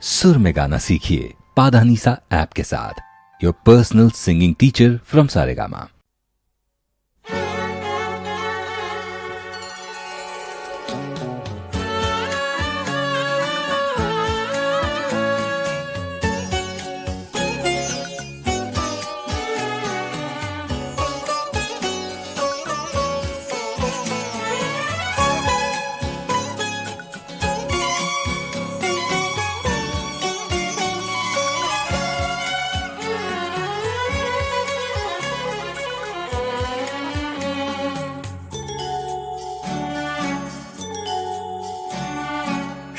सुर में गाना सीखिए पाधानीसा ऐप के साथ। Your personal singing teacher from Saregama.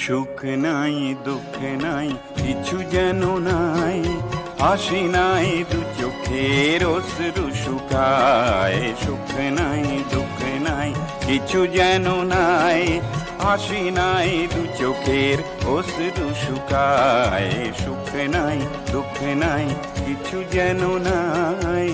সুখ নাই দুঃখ নাই কিছু যেন নাই, হাসি নাই দু চোখের অশ্রু শুকায়। সুখ নাই দুঃখ নাই কিছু যেন নাই, হাসি নাই দু চোখের অশ্রু শুকায়। সুখ নাই দুঃখ নাই কিছু যেন নাই।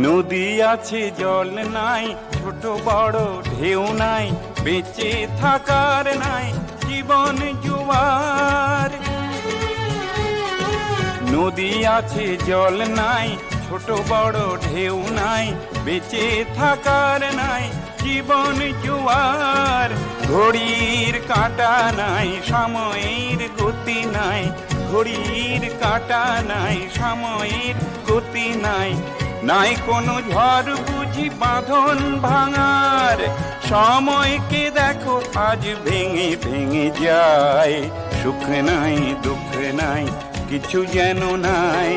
নদী আছে জল নাই, ছোট বড় ঢেউ নাই, বেঁচে থাকার নাই জীবন জোয়ার। নদী আছে জল নাই, ছোট বড় ঢেউ নাই, বেঁচে থাকার নাই জীবন জোয়ার। ঘড়ির কাঁটা নাই, সময়ের গতি নাই, ঘড়ির কাঁটা নাই, সময়ের গতি নাই। নাই কোনো ঝড় বুঝি বাঁধন ভাঙার, সময়কে দেখো আজ ভেঙে ভেঙে যায়। সুখ নাই দুঃখ নাই কিছু যেন নাই,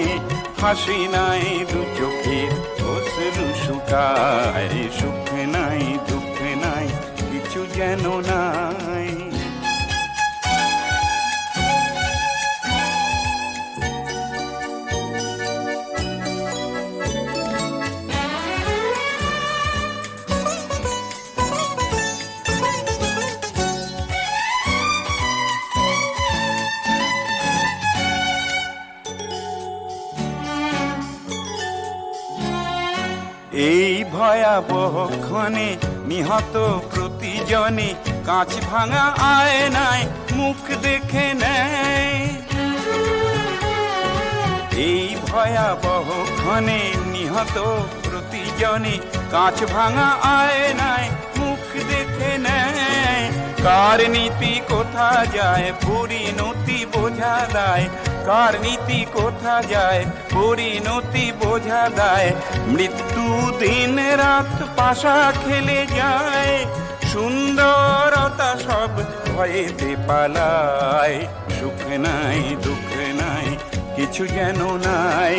হাসি নাই দু চোখের অশ্রু শুকায়। সুখ নাই দুঃখ নাই কিছু যেন নাই। এই ভয়াবহ ক্ষণে নিহত প্রতিজনে কাঁচ ভাঙা আয়নায় মুখ দেখে নেয়। এই ভয়াবহ ক্ষণে নিহত প্রতিজনে কাঁচ ভাঙা আয়নায় মুখ দেখে নেয়। কার নীতি কোথা যায় পরিণতি বোঝা দেয়, কার নীতি কোথা যায় পরিণতি বোঝা দেয়। মৃত্যু দিন রাত পাশা খেলে যায়, সুন্দরতা সব ভয়েতে পালায়। সুখ নাই দুঃখ নাই কিছু যেন নাই,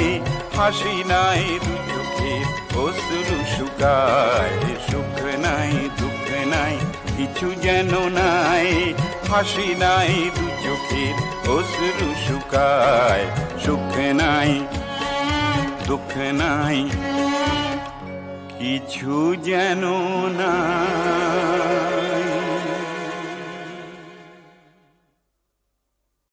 হাসি নাই দু চোখের অশ্রু শুকায়। সুখ নাই দুঃখ নাই কিছু যেন নাই, হাসি নাই দু চোখের অশ্রু শুকায়। সুখ নাই দুঃখ নাই কিছু যেন নাই।